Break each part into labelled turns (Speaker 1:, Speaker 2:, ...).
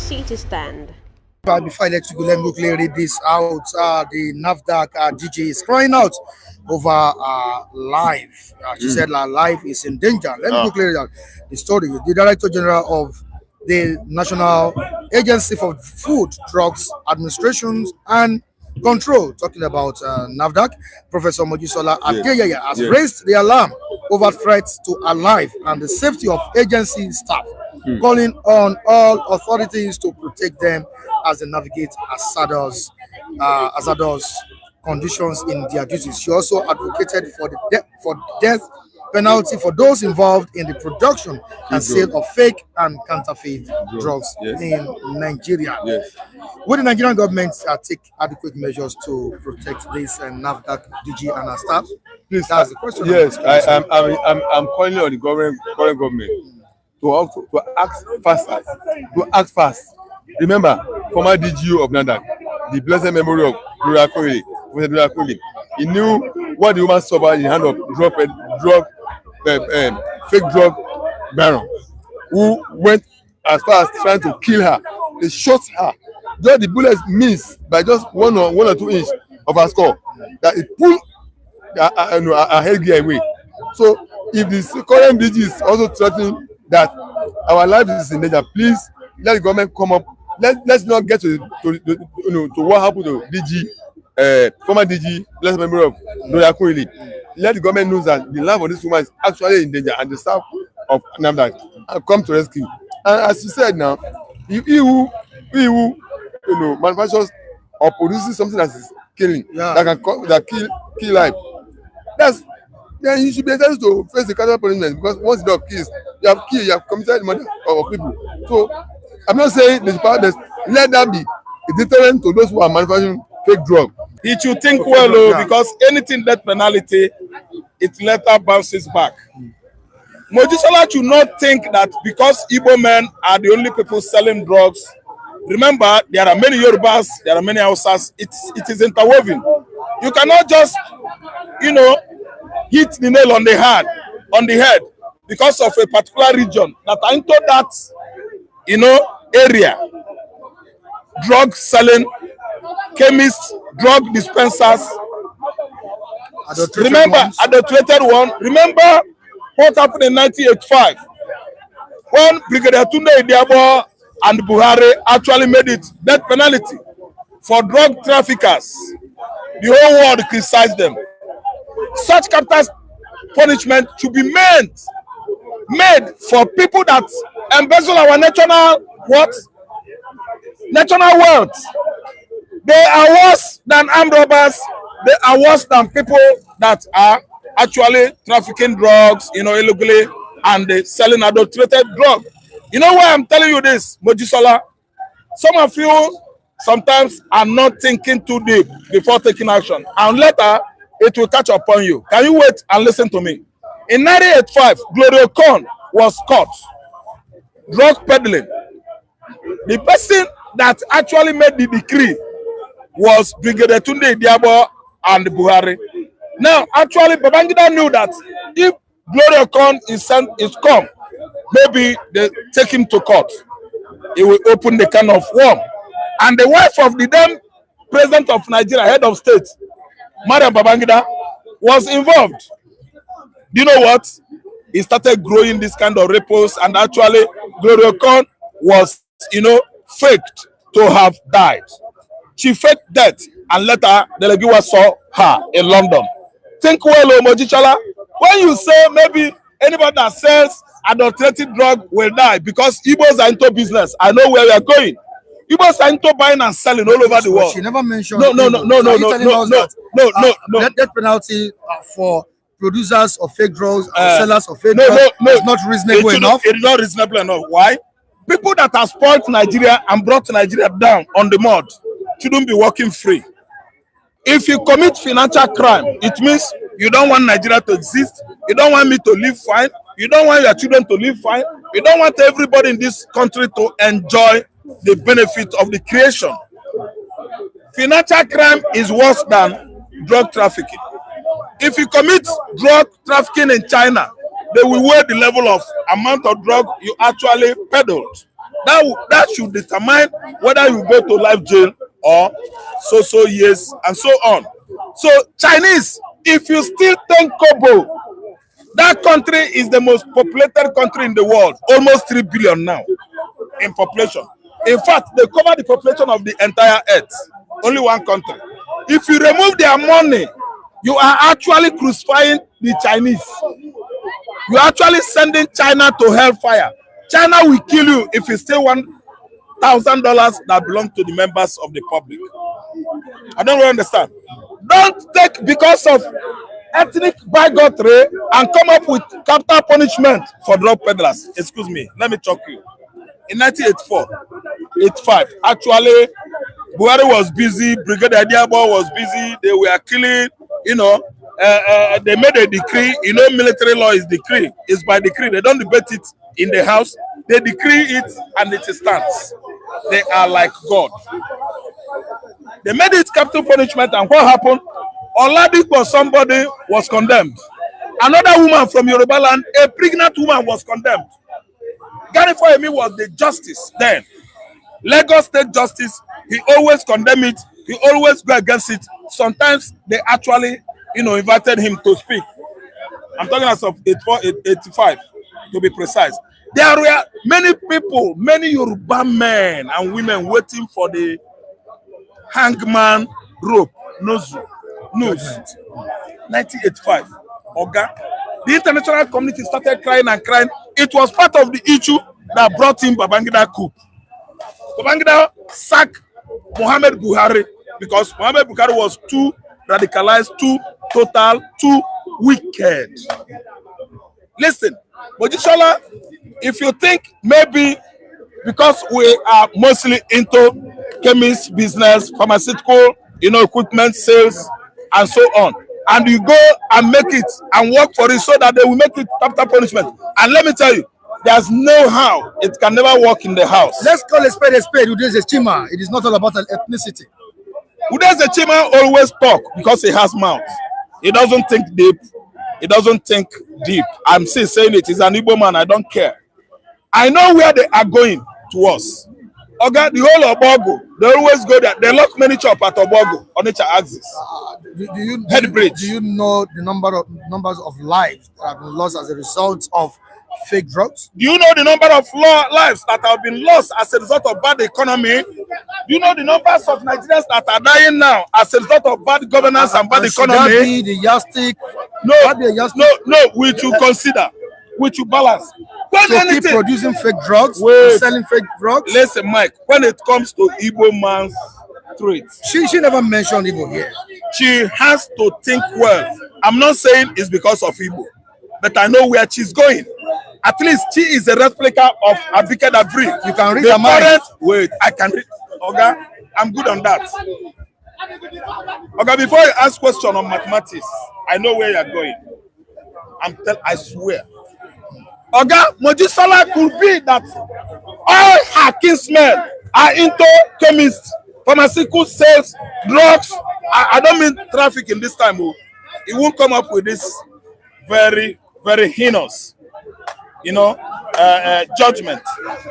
Speaker 1: seat to stand.
Speaker 2: But before I let you go, let me quickly read this out. The NAFDAC DG is crying out over life. She said that life is in danger. Let me quickly read out the story. The Director General of the National Agency for Food, Drugs Administration and Control, talking about NAFDAC, Professor Mojisola Adeyeye, has raised the alarm over threats to her life and the safety of agency staff, calling on all authorities to protect them as they navigate hazardous conditions in their duties. She also advocated for the death penalty for those involved in the production and sale of fake and counterfeit drugs in Nigeria. Will the Nigerian government take adequate measures to protect this NAFDAC DG and our staff?
Speaker 3: Please,
Speaker 2: that's the question.
Speaker 3: Yes, I'm calling on the current government to act faster, to act fast. Remember, former DG of NAFDAC, the blessed memory of Gloria Koli. He knew what the woman suffered in the hand of fake drug baron, who went as far as trying to kill her. They shot her. Just the bullets missed by just one or 2 inches of her skull. That it pulled her headgear away. So, if the current DG is also threatening that our life is in danger, please let the government come up. Let's not get to what happened to DG, former DG, blessed memory of Gloria Koli. Let the government know that the life of this woman is actually in danger, and the staff of NAFDAC have come to rescue. And as you said now, if he who manufactures or produces something that is killing, that kill life, then you should be entitled to face the capital punishment, because once the dog kills, you have committed murder of people. So I'm not saying let that be a deterrent to those who are manufacturing fake drug.
Speaker 4: It should think well, because anything death penalty, it later bounces back. Mojisola should not think that because Igbo men are the only people selling drugs. Remember, there are many Yorubas, there are many Hausas. It is interwoven. You cannot just, hit the nail on the head because of a particular region that are into that, area. Drug selling, chemists, drug dispensers. Adulterated one. Remember what happened in 1985 when Brigadier Tunde Idiabo and Buhari actually made it death penalty for drug traffickers. The whole world criticized them. Such capital punishment should be made for people that embezzle our national wealth. They are worse than armed robbers. They are worse than people that are actually trafficking drugs, illegally, and selling adulterated drugs. You know why I'm telling you this, Mojisola? Some of you sometimes are not thinking too deep before taking action, and later it will catch up on you. Can you wait and listen to me? In 1985, Gloria Khan was caught drug peddling. The person that actually made the decree was Brigadier Tunde Idiabo and Buhari. Now, actually, Babangida knew that if Gloria Khan is come, maybe they take him to court. It will open the can of worm. And the wife of the then president of Nigeria, head of state, Madam Babangida, was involved. Do you know what? He started growing this kind of repos, and actually, Gloria Khan was, faked to have died. She faked death, and later, the Legiwa saw her in London. Think well, Mojisola. When you say maybe anybody that sells adulterated drug will die because Igbos are into business, I know where we are going. Igbos are into buying and selling all over the world.
Speaker 2: She never mentioned.
Speaker 4: No.
Speaker 2: Death penalty for producers of fake drugs and sellers of fake drugs is not reasonable enough.
Speaker 4: It is not reasonable enough. Why? People that have spoiled Nigeria and brought Nigeria down on the mud shouldn't be walking free. If you commit financial crime, it means you don't want Nigeria to exist. You don't want me to live fine. You don't want your children to live fine. You don't want everybody in this country to enjoy the benefit of the creation. Financial crime is worse than drug trafficking. If you commit drug trafficking in China, they will weigh the level of amount of drug you actually peddled. That should determine whether you go to life jail or so years and so on. So Chinese, if you still think Kobo, that country is the most populated country in the world, almost 3 billion now in population. In fact, they cover the population of the entire earth. Only one country. If you remove their money, you are actually crucifying the Chinese. You are actually sending China to hellfire. China will kill you if you steal $1,000 that belong to the members of the public. I don't really understand. Don't take because of ethnic bigotry and come up with capital punishment for drug peddlers. Excuse me, let me talk to you. In 1984, 85, actually, Buhari was busy, Brigadier Diabo was busy, they were killing, they made a decree, military law is decree, it's by decree, they don't debate it in the house, they decree it and it stands. They are like God. They made it capital punishment, and what happened? Oladipo somebody was condemned. Another woman from Yoruba land, a pregnant woman, was condemned. Gani Foyemi was the justice then. Lagos State Justice, he always condemned it, he always go against it. Sometimes they actually, invited him to speak. I'm talking as of 84, 85, to be precise. There were many people, many Yoruba men and women waiting for the hangman rope, noose, 1985. Oga, the international community started crying and crying. It was part of the issue that brought in Babangida coup. Babangida sacked Muhammad Buhari because Muhammad Buhari was too radicalized, too total, too wicked. Listen, Mojisola, if you think maybe because we are mostly into chemist business, pharmaceutical, equipment sales, and so on, and you go and make it and work for it so that they will make it capital punishment. And let me tell you, there's no how it can never work in the house.
Speaker 2: Let's call a spade a spade. Udeze Chima. It is not all about ethnicity.
Speaker 4: Udeze Chima always talk because he has mouth. He doesn't think deep. He doesn't think deep. I'm still saying it. He's an Igbo man. I don't care. I know where they are going to us. Okay, the whole Obogo, they always go there. They lock many chop at Obogo on each axis. Head bridge.
Speaker 2: Do you know the numbers of lives that have been lost as a result of fake drugs?
Speaker 4: Do you know the number of lives that have been lost as a result of bad economy? Do you know the numbers of Nigerians that are dying now as a result of bad governance and bad economy?
Speaker 2: Should that be the yardstick?
Speaker 4: No, we should consider, we should balance. When
Speaker 2: to keep producing fake drugs, selling fake drugs?
Speaker 4: Listen, Mike, when it comes to Igbo man's traits,
Speaker 2: she never mentioned Igbo here.
Speaker 4: She has to think well. I'm not saying it's because of Igbo, but I know where she's going. At least she is a replica of Abike Dabri.
Speaker 2: You can read her mind.
Speaker 4: Wait, I can read. Okay, I'm good on that. Okay, before you ask question on mathematics, I know where you're going. I swear. Oga, Mojisola could be that all her kinsmen are into chemists, pharmaceutical sales, drugs. I don't mean traffic in this time. He won't come up with this very, very heinous, judgment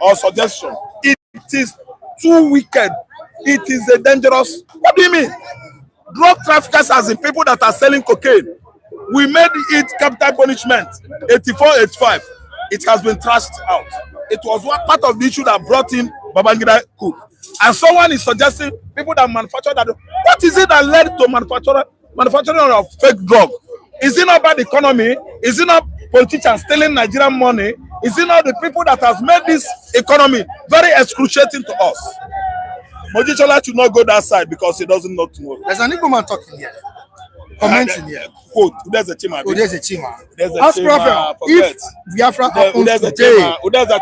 Speaker 4: or suggestion. It is too wicked. It is a dangerous. What do you mean? Drug traffickers as in people that are selling cocaine. We made it capital punishment, 84, 85. It has been trashed out. It was one part of the issue that brought in Babangida coup. And someone is suggesting people that manufacture that. What is it that led to manufacturing of fake drug? Is it not bad economy? Is it not politicians stealing Nigerian money? Is it not the people that has made this economy very excruciating to us? Mojisola should not go that side because he doesn't know tomorrow.
Speaker 2: There's an Igbo man talking here. Commenting here.
Speaker 4: Quote, there's a Chima.
Speaker 2: There's a Chima.
Speaker 4: Ask
Speaker 2: Prophet, if Biafra happens today,
Speaker 4: I don't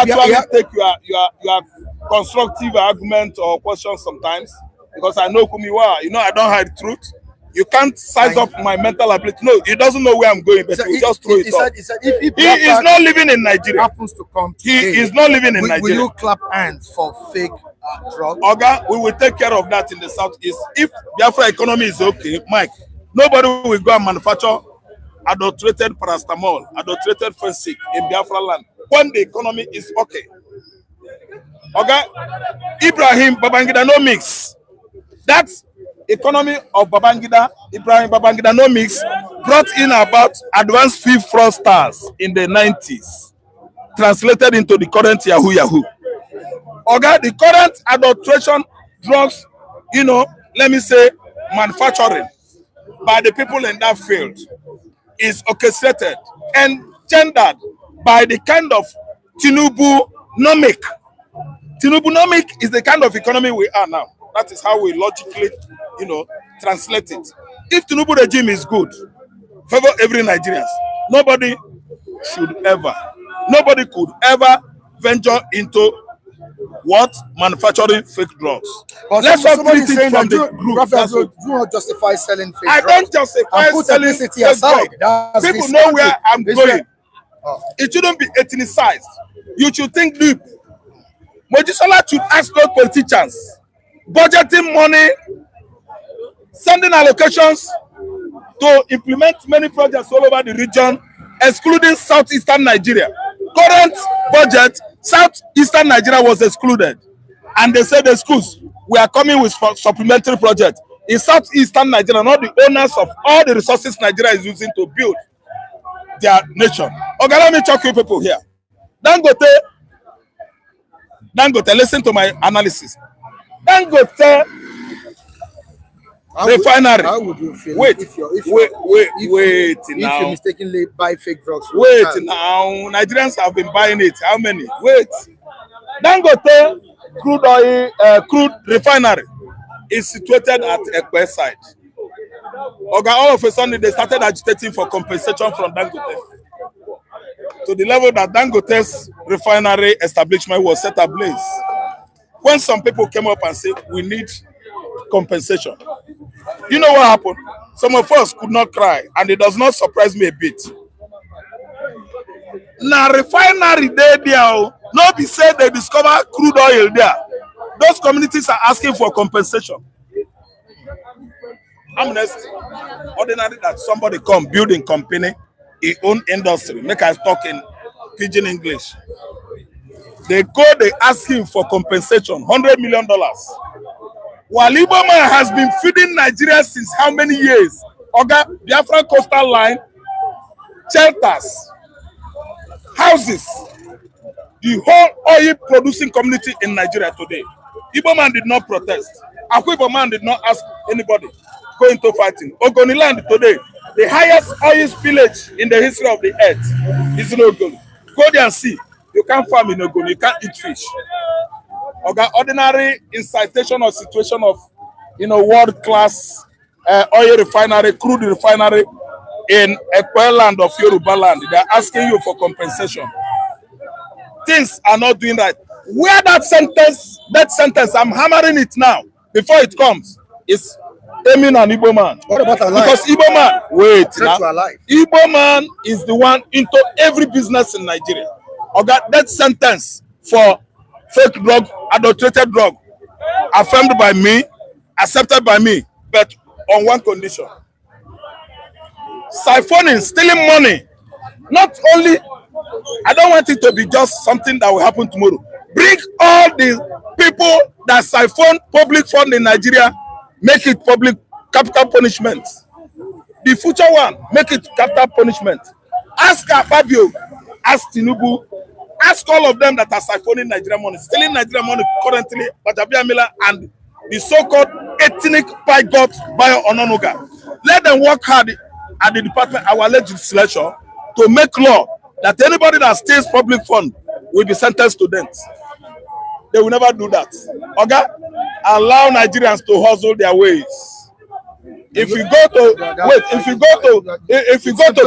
Speaker 4: actually take your constructive argument or question sometimes because I know who you are. I don't hide truth. You can't size up my mental ability. No, he doesn't know where I'm going, but he just throw it up. He is not living in Nigeria.
Speaker 2: Happens to come today,
Speaker 4: he is not living in Nigeria.
Speaker 2: Will you clap hands for fake drugs?
Speaker 4: Oga, we will take care of that in the southeast. If Biafra economy is okay, Mike, nobody will go and manufacture adulterated paracetamol, adulterated Fensic in Biafra land. When the economy is okay, Oga, Ibrahim Babangida no mix. That economy of Babangida, Ibrahim Babangida no mix, brought in about advanced fee fraudsters in the 90s, translated into the current Yahoo Yahoo. Oga, the current adulteration drugs, let me say, manufacturing by the people in that field is orchestrated and gendered by the kind of Tinubu-nomic. Tinubu-nomic is the kind of economy we are now. That is how we logically, translate it. If Tinubu regime is good, favor every Nigerian, nobody could ever venture into what? Manufacturing fake drugs.
Speaker 2: Let's not treat it from the group. Do not justify selling fake drugs.
Speaker 4: I don't justify selling fake drugs. People know where I'm going. It shouldn't be ethnicized. You should think deep. Mojisola should ask those politicians, budgeting money, sending allocations to implement many projects all over the region, excluding southeastern Nigeria. Current budget, southeastern Nigeria was excluded. And they said the schools, we are coming with supplementary projects. In southeastern Nigeria, not the owners of all the resources Nigeria is using to build their nation. Okay, let me talk to you people here. Dangote, listen to my analysis. Dangote refinery.
Speaker 2: How would you feel
Speaker 4: wait
Speaker 2: if
Speaker 4: now.
Speaker 2: you mistakenly buy fake drugs?
Speaker 4: Wait now. Nigerians have been buying it. How many? Wait. Dangote crude refinery is situated at Ekpe side. Okay, all of a sudden they started agitating for compensation from Dangote, to the level that Dangote's refinery establishment was set ablaze. When some people came up and said, we need compensation, you know what happened? Some of us could not cry, and it does not surprise me a bit. Now, refinery there, no be said they discover crude oil there. Those communities are asking for compensation. Amnesty, ordinary that somebody come building company, his own industry, make us talk in pidgin English. They ask him for compensation, $100 million. While Igbo man has been feeding Nigeria since how many years? Oga, Biafra coastal line, shelters, houses, the whole oil producing community in Nigeria today. Igbo man did not protest. Akwa man did not ask anybody go into fighting. Ogoni land today, the highest oil spillage in the history of the earth is in Ogoni. Go there and see. You can't farm in Ogoni, you can't eat fish. Okay, ordinary incitation or situation of, world-class oil refinery, crude refinery in Ekpe land of Yoruba land. They are asking you for compensation. Things are not doing right. Where that sentence, I'm hammering it now before it comes, is aiming an Igbo man.
Speaker 2: What about our life?
Speaker 4: Because Igbo man, wait now.
Speaker 2: Igbo
Speaker 4: man is the one into every business in Nigeria. Okay, that sentence for fake drug, adulterated drug, affirmed by me, accepted by me, but on one condition. Siphoning, stealing money. Not only, I don't want it to be just something that will happen tomorrow. Bring all the people that siphon public fund in Nigeria, make it public capital punishment. The future one, make it capital punishment. Ask Fabio, ask Tinubu, ask all of them that are siphoning Nigerian money, stealing Nigerian money currently, Bajabiya Miller and the so-called ethnic bigot Bayo Ononuga. Let them work hard at the department, our legislature, to make law that anybody that steals public fund will be sentenced to death. They will never do that. Okay? Allow Nigerians to hustle their ways. If you go to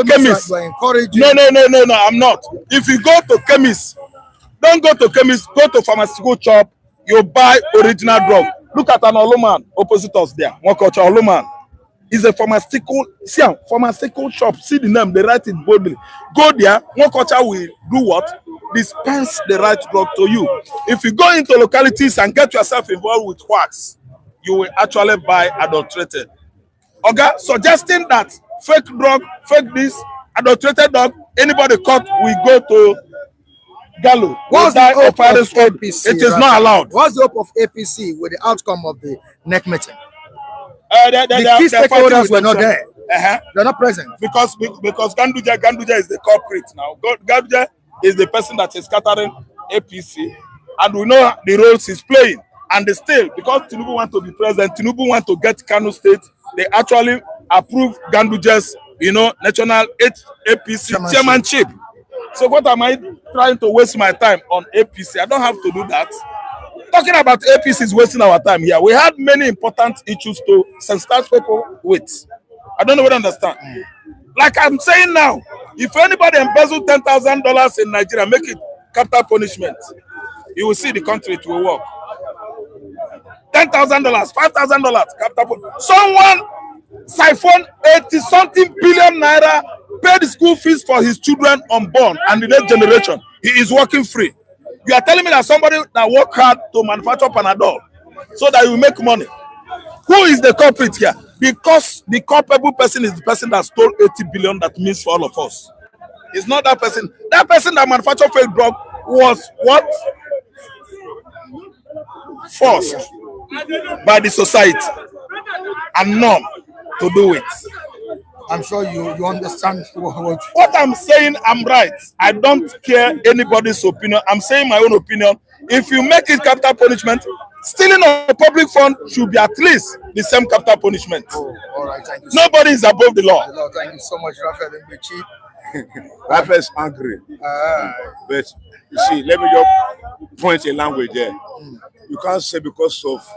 Speaker 4: chemist, no, I'm not. If you go to chemist, don't go to chemist, go to pharmaceutical shop, you buy original drug. Look at an Oluman opposite us there. One culture Oluman is a pharmaceutical shop. See the name, they write it boldly. Go there, one culture will do what? Dispense the right drug to you. If you go into localities and get yourself involved with wax, you will actually buy adulterated. Okay, suggesting that fake drug, fake this, adulterated drug, anybody caught will go to Gallo will
Speaker 2: What's the
Speaker 4: die
Speaker 2: hope
Speaker 4: of virus.
Speaker 2: of APC?
Speaker 4: It is not allowed.
Speaker 2: What's the hope of APC with the outcome of the NEC meeting?
Speaker 4: The
Speaker 2: key stakeholders were not there. They're not present.
Speaker 4: Because Ganduje is the culprit now. Ganduje is the person that is scattering APC, and we know the roles he's playing. And still, because Tinubu want to be president, Tinubu want to get Kano State, they actually approve Ganduje's, national APC chairmanship. So what am I trying to waste my time on APC? I don't have to do that. Talking about APC is wasting our time here. We had many important issues to sensitize people with. I don't know what I understand. Like I'm saying now, if anybody embezzle $10,000 in Nigeria, make it capital punishment, you will see the country, it will work. $10,000, $5,000 capital punishment. Someone siphoned 80-something billion naira, paid school fees for his children unborn, and the next generation, he is working free. You are telling me that somebody that work hard to manufacture Panadol so that you make money. Who is the culprit here? Because the culpable person is the person that stole 80 billion that means for all of us. It's not that person. That person that manufactured fake drug was what? Forced by the society and norm to do it.
Speaker 2: I'm sure you understand
Speaker 4: what I'm saying. I'm right. I don't care anybody's opinion. I'm saying my own opinion. If you make it capital punishment, stealing of public fund should be at least the same capital punishment.
Speaker 2: Oh, all right, thank you.
Speaker 4: Nobody is above the law.
Speaker 2: Thank you so much, Raphael Mbechi.
Speaker 3: Raphael is angry. But you see, let me just point a language there. You can't say because of.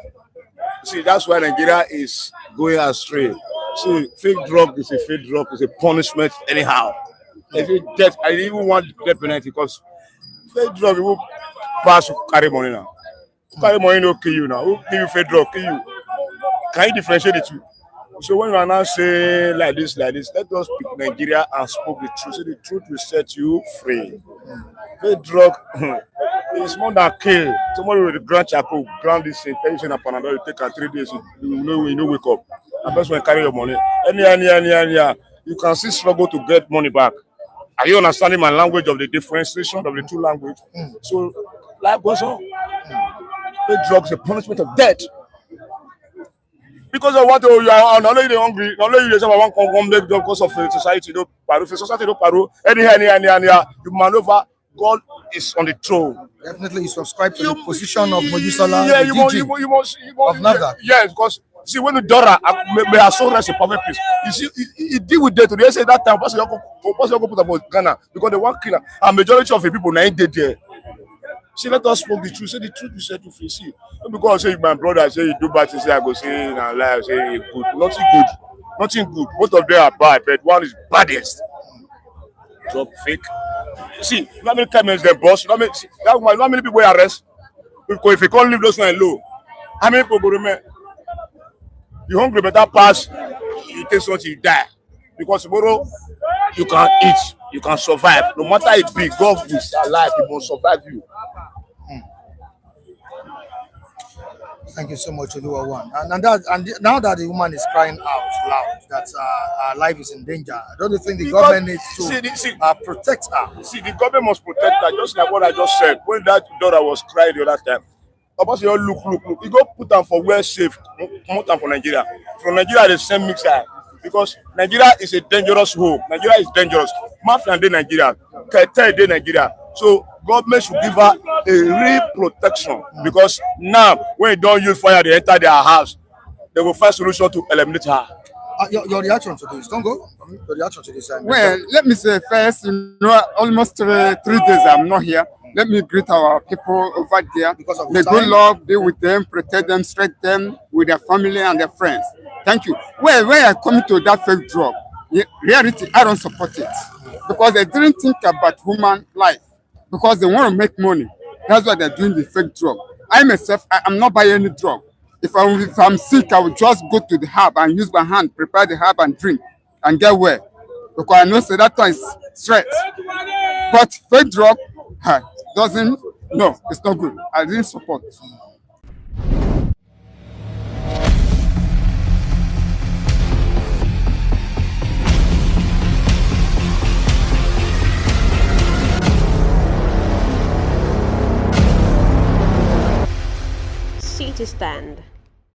Speaker 3: See, that's why Nigeria is going astray. See, fake drug is a fake drug, it's a punishment anyhow. If you death, I even want death penalty because fake drug you will pass to carry money now. Carry money no kill you now. Who give you fake drug? Kill you. Can you differentiate the two? So when you are now saying like this, let us pick Nigeria and speak the truth. So the truth will set you free. Fake drug is more than kill. Somebody with the grand charcoal, ground this thing, tell you a Panadol, you take her 3 days, you know wake up. And that's when you carry your money. You can still struggle to get money back. Are you understanding my language of the differentiation of the two languages? So life goes on. Fake drugs is a punishment of death. Because of what you are not only hungry, not only you want to make job because of society, society don't paro. Anyhow, you maneuver. God is on the throne.
Speaker 2: Definitely, you subscribe to the position of Mojisola,
Speaker 3: yeah,
Speaker 2: the DG of NAFDAC.
Speaker 3: Yes, because see when the daughter may have so rest in perfect peace. You see, he deal with that. They say that time, pass you go put about Ghana because they want killer. And majority of the people now dead there. See, let us speak the truth. Say the truth, you set you free. See, because say my brother say you do bad, say I go say in our life, say good, nothing good. Both of them are bad, but one is baddest. Drop fake. See, how many comments they boss? How many people arrest? Because if you can't leave those lines low, how many people go remain? You hungry, better pass. You take something, you die. Because tomorrow you can eat, you can survive. No matter it be, God is alive. He will survive you.
Speaker 2: Thank you so much, Oluwawan. And now that the woman is crying out loud that her life is in danger, don't you think the government needs to protect her?
Speaker 3: See, the government must protect her, just like what I just said. When that daughter was crying the other time, about you look. You go put them for where safe, not them for Nigeria. From Nigeria, the same mixer. Because Nigeria is a dangerous home. Nigeria is dangerous. Mafia in Nigeria, cartel in Nigeria. So government should give her a real protection because now when you don't use fire, they enter their house. They will find solution to eliminate her.
Speaker 2: Your reaction to this? Don't go. Your reaction to this?
Speaker 1: Well, let me say first, almost 3 days I'm not here. Let me greet our people over there. May good Lord be with them, protect them, strengthen them with their family and their friends. Thank you. Well, when I come to that fake drug, in reality, I don't support it because they didn't think about human life. Because they want to make money. That's why they're doing the fake drug. I myself, I'm not buying any drug. If I'm sick, I will just go to the herb and use my hand, prepare the herb and drink and get well. Because I know that time is straight. But fake drug, it's not good. I didn't support.
Speaker 5: party stand.